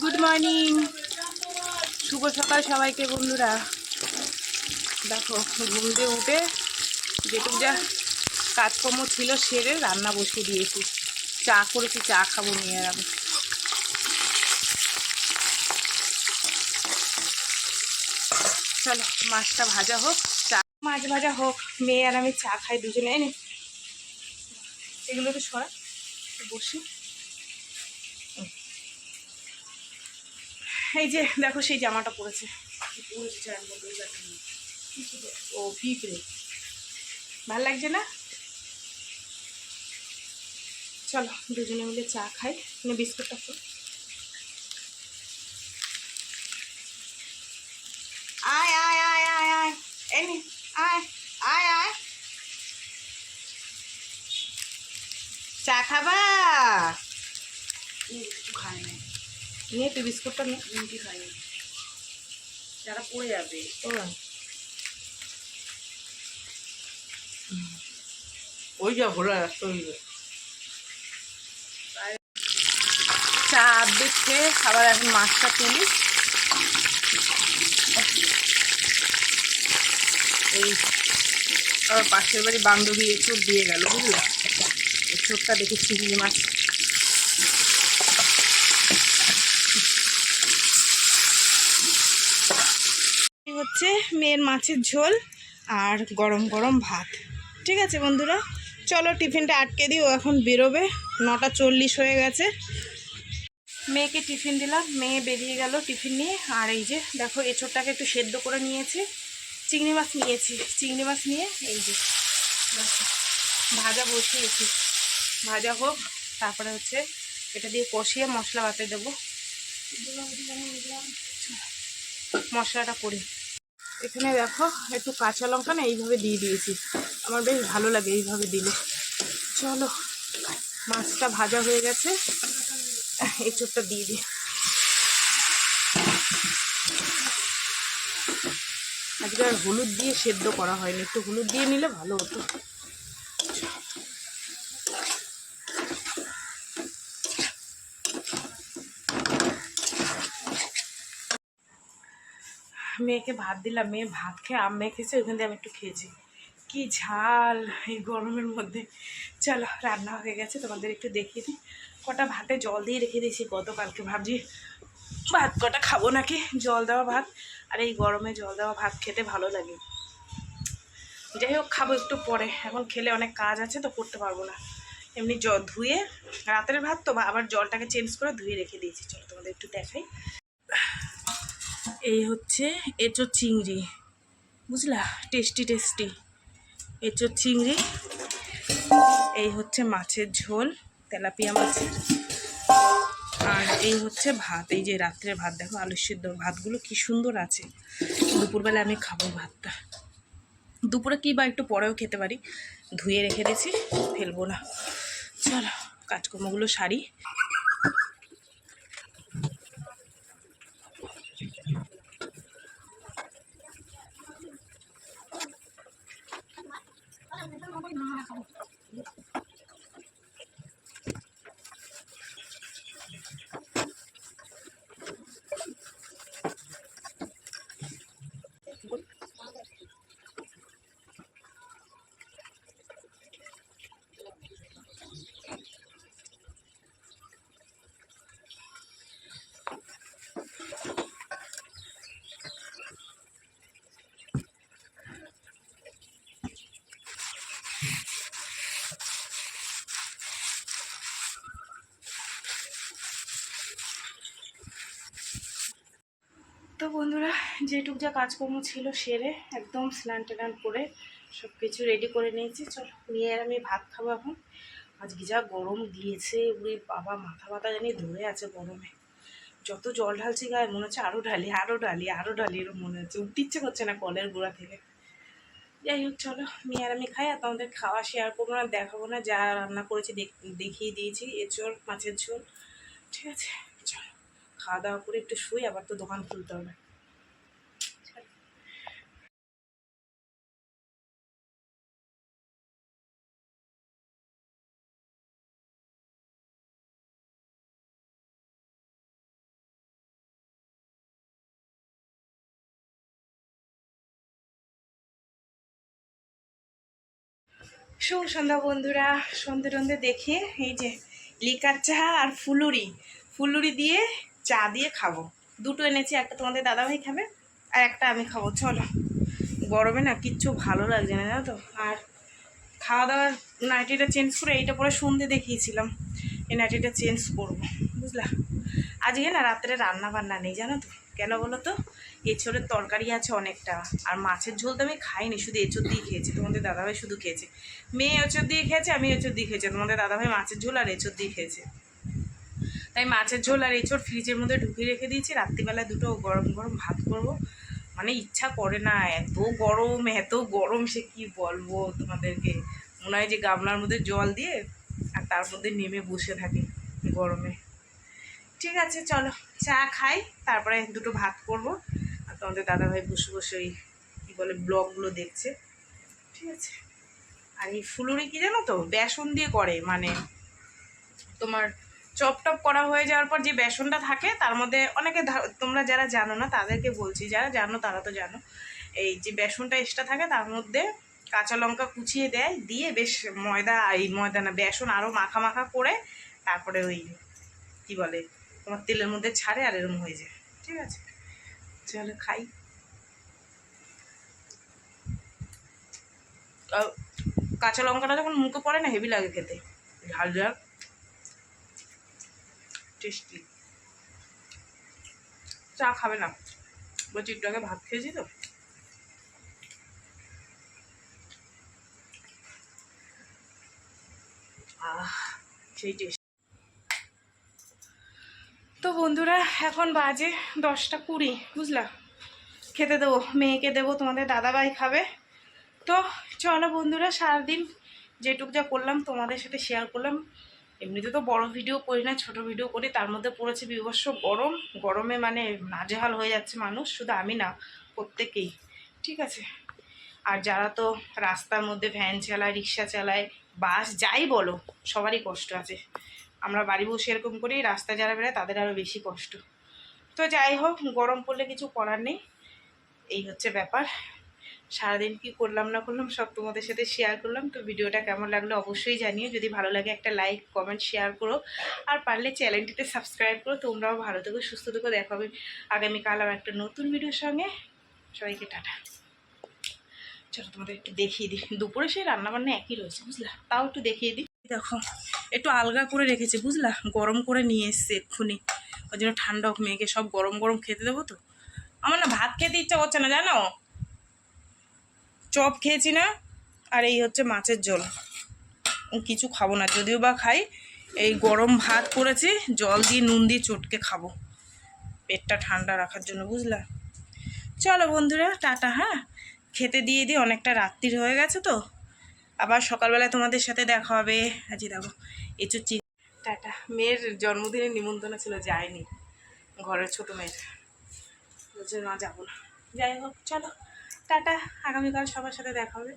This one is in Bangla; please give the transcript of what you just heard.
গুড মর্নিং, শুভ সকাল সবাইকে বন্ধুরা। দেখো ঘুম দিয়ে উঠে যেটুকু যা কাজকর্ম ছিল সেরে রান্না বসিয়ে দিয়েছি। চা করেছি, চা খাবো নিয়ে আমি। চলো মাছটা ভাজা হোক, চা মাছ ভাজা হোক, মেয়ে আর আমি চা খাই দুজনে। এনে এগুলো তো সরা বসি। এই যে দেখো সেই জামাটা পরেছে, ও পিঁপড়ে ভাল লাগছে না। চলো দুজনে মিলে চা খাই। বিস্কুটটা তো আয় আয় আয় আয় আয় এনে আয় আয় আয়, চা খাবা? খায় না, নিয়ে তুই বিস্কুটটা নিয়ে। নিমকি খাই, যারা পড়ে যাবে। ও ওই যা ভোলা রাস্তা চা দেখছে। আবার এখন মাছটা তুলি। এই আবার পাশের বাড়ি বান্ধবী এঁচোড় দিয়ে গেল, বুঝলা? এঁচোড়টা দেখে চিংড়ি মাছ। হচ্ছে মেয়ের মাছের ঝোল আর গরম গরম ভাত। ঠিক আছে বন্ধুরা, চলো টিফিনটা আটকে দিই, ও এখন বেরোবে। 9:40 হয়ে গেছে। মেয়েকে টিফিন দিলাম, মেয়ে বেরিয়ে গেল টিফিন নিয়ে। আর এই যে দেখো এঁচোড়টাকে একটু সেদ্ধ করে নিয়েছি, চিংড়ি মাছ নিয়েছি, চিংড়ি মাছ নিয়ে এই যে ভাজা বসিয়েছি। ভাজা হোক, তারপরে হচ্ছে এটা দিয়ে কষিয়ে মশলা বাটে দেবো। মশলাটা করি। এখানে দেখো একটু কাঁচা লঙ্কা না এইভাবে দিয়ে দিয়েছি, আমার বেশ ভালো লাগে এইভাবে দিলে। চলো মাছটা ভাজা হয়ে গেছে, এঁচোড়টা দিয়ে দিই। আজকে আর হলুদ দিয়ে সেদ্ধ করা হয়নি, একটু হলুদ দিয়ে নিলে ভালো হতো। মেয়েকে ভাত দিলাম, মেয়ে ভাত খেয়ে আম মেখেছে, ওইখান দিয়ে আমি একটু খেয়েছি। কি ঝাল এই গরমের মধ্যে। চলো রান্না হয়ে গেছে, তোমাদের একটু দেখিয়ে দিই। কটা ভাতে জল দিয়ে রেখে দিয়েছি গতকালকে, ভাবছি ভাত কটা খাবো নাকি। জল দেওয়া ভাত, আর এই গরমে জল দেওয়া ভাত খেতে ভালো লাগে। যাই হোক খাবো একটু পরে, এখন খেলে অনেক কাজ আছে তো করতে পারবো না। এমনি জল ধুয়ে, রাতের ভাত তো আবার জলটাকে চেঞ্জ করে ধুয়ে রেখে দিয়েছি। চলো তোমাদের একটু দেখাই। এই হচ্ছে এঁচোড় চিংড়ি, বুঝলা? টেস্টি টেস্টি এঁচোড় চিংড়ি। এই হচ্ছে মাছের ঝোল, তেলাপিয়া মাছের। আর এই হচ্ছে ভাত, এই যে রাত্রের ভাত। দেখো আলু সিদ্ধ ভাতগুলো কি সুন্দর আছে। দুপুরবেলা আমি খাবো ভাতটা। দুপুরে কি বা একটু পরেও খেতে পারি, ধুয়ে রেখে দিয়েছি, ফেলবো না। চলো কাজকর্মগুলো সারি। তো বন্ধুরা, যেটুক যা কাজকর্ম ছিল সেরে একদম স্নান টান করে সব কিছু রেডি করে নিয়েছি। চলো নিয়ে আমি ভাত খাবো এখন। আজকে যা গরম দিয়েছে, ওরে বাবা, মাথা ব্যথা জানি ধরে আছে গরমে। যত জল ঢালছি গায়ে মনে হচ্ছে আরও ঢালি আরও ঢালি আরও ঢালি, এরকম মনে হচ্ছে, উঠতে ইচ্ছে করছে না কলের গোড়া থেকে। যাই হোক চলো মেয়ে আর আমি খাই, আর তোমাদের খাওয়া শেয়ার করবো না, দেখাবো না। যা রান্না করেছি দেখিয়ে দিয়েছি, এঁচোড় মাছের ঝোল। ঠিক আছে চলো খাওয়া দাওয়া করে একটু শুই, আবার তো দোকান খুলতে হবে। শুভ সন্ধ্যা বন্ধুরা। সন্ধে টন্ধে দেখে এই যে লিকার চা আর ফুলুরি দিয়ে চা দিয়ে খাবো। দুটো এনেছি, একটা তোমাদের দাদাভাই খাবে আর একটা আমি খাবো। চলো, গরমে না কিচ্ছু ভালো লাগছে না, জানো তো। আর খাওয়া দাওয়ার নাইটিটা চেঞ্জ করে এইটা পরে সন্ধে দেখিয়েছিলাম, এই নাইটিটা চেঞ্জ করবো, বুঝলা। আজকে না রাত্রে রান্না বান্না নেই, জানো তো। কেন বলো তো, এঁচোড়ের তরকারি আছে অনেকটা, আর মাছের ঝোল তো আমি খাইনি, শুধু এঁচোড় দিয়ে খেয়েছি। তোমাদের দাদাভাই শুধু খেয়েছে, মেয়ে এঁচোড় দিয়ে খেয়েছে, আমি এঁচোড় দিয়ে খেয়েছি। তোমাদের দাদাভাই মাছের ঝোল আর এঁচোড় দিয়ে খেয়েছে। তাই মাছের ঝোল আর এঁচোড় ফ্রিজের মধ্যে ঢুকিয়ে রেখে দিয়েছি। রাত্রিবেলায় দুটো গরম গরম ভাত করবো। মানে ইচ্ছা করে না, এত গরম সে কি বলবো তোমাদেরকে। মনে হয় যে গামলার মধ্যে জল দিয়ে আর তার মধ্যে নেমে বসে থাকি গরমে। ঠিক আছে, চলো চা খাই, তারপরে দুটো ভাত করবো। আর তোমাদের দাদাভাই বসে বসে ওই কী বলে ব্লগগুলো দেখছে। ঠিক আছে। আর এই ফুলুরি কি জানো তো, বেসন দিয়ে করে, মানে তোমার চপ টপ করা হয়ে যাওয়ার পর যে বেসনটা থাকে তার মধ্যে অনেকে, তোমরা যারা জানো না তাদেরকে বলছি, যারা জানো তারা তো জানো, এই যে বেসনটা এক্সট্রা থাকে তার মধ্যে কাঁচা লঙ্কা কুচিয়ে দেয়, দিয়ে বেশ ময়দা না বেসন আরও মাখা মাখা করে তারপরে ওই কি বলে তোমার তেলের মধ্যে ছাড়ে আর এরকম হয়ে যায়। ঠিক আছে, চলো খাই। কাঁচা লঙ্কাটা যখন মুখে পড়ে না হেভি লাগে খেতে, ঝাল ঝাল টেস্টি। চা খাবে না বলছি, একটু আগে ভাত খেয়েছি তো। সেই টেস্ট। তো বন্ধুরা এখন বাজে 10টা 20, বুঝলা। খেতে দেবো, মেয়েকে দেবো, তোমাদের দাদাভাই খাবে। তো চলো বন্ধুরা, সারাদিন যেটুক যা করলাম তোমাদের সাথে শেয়ার করলাম। এমনিতে তো বড় ভিডিও করি না, ছোট ভিডিও করি, তার মধ্যে পড়েছে বিভৎস গরম। গরমে মানে নাজেহাল হয়ে যাচ্ছে মানুষ, শুধু আমি না, প্রত্যেকেই। ঠিক আছে। আর যারা তো রাস্তার মধ্যে ভ্যান চালায়, রিক্সা চালায়, বাস যাই বলো, সবারই কষ্ট আছে। আমরা বাড়ি বসে এরকম করি, রাস্তায় যারা বেরোয় তাদের আরও বেশি কষ্ট। তো যাই হোক, গরম পড়লে কিছু করার নেই, এই হচ্ছে ব্যাপার। সারাদিন কি করলাম না করলাম সব তোমাদের সাথে শেয়ার করলাম। তো ভিডিওটা কেমন লাগলো অবশ্যই জানিও, যদি ভালো লাগে একটা লাইক কমেন্ট শেয়ার করো, আর পারলে চ্যানেলটিতে সাবস্ক্রাইব করো। তোমরাও ভালো থেকো, সুস্থ থেকো, দেখা হবে আগামীকাল আমার একটা নতুন ভিডিওর সঙ্গে। সবাইকে টাটা। চলো তোমাদের একটু দেখিয়ে দিই, দুপুরে সেই রান্নাবান্না একই রয়েছে, বুঝলা, তাও একটু দেখিয়ে দিই। দেখো একটু আলগা করে রেখেছে, বুঝলা, গরম করে নিয়ে এসছে এক্ষুনি, ওই জন্য ঠান্ডা হোক, মেয়েকে সব গরম গরম খেতে দেবো। তো আমার না ভাত খেতে ইচ্ছা করছে না, জানো, চপ খেয়েছি না, আর এই হচ্ছে মাছের ঝোল, কিছু খাবো না, যদিও বা খাই। এই গরম ভাত করেছি, জল দিয়ে নুন দিয়ে চটকে খাবো পেটটা ঠান্ডা রাখার জন্য, বুঝলা। চলো বন্ধুরা টাটা। হ্যাঁ, খেতে দিয়ে দিই, অনেকটা রাত্রির হয়ে গেছে তো। আবার সকালবেলায় তোমাদের সাথে দেখা হবে। আজই দেখো এঁচুর টাটা। মেয়ের জন্মদিনের নিমন্ত্রণ ছিল, যায়নি, ঘরের ছোটো মেয়ের, বলছে না যাবো না। যাই হোক, চলো টাটা, আগামীকাল সবার সাথে দেখা হবে।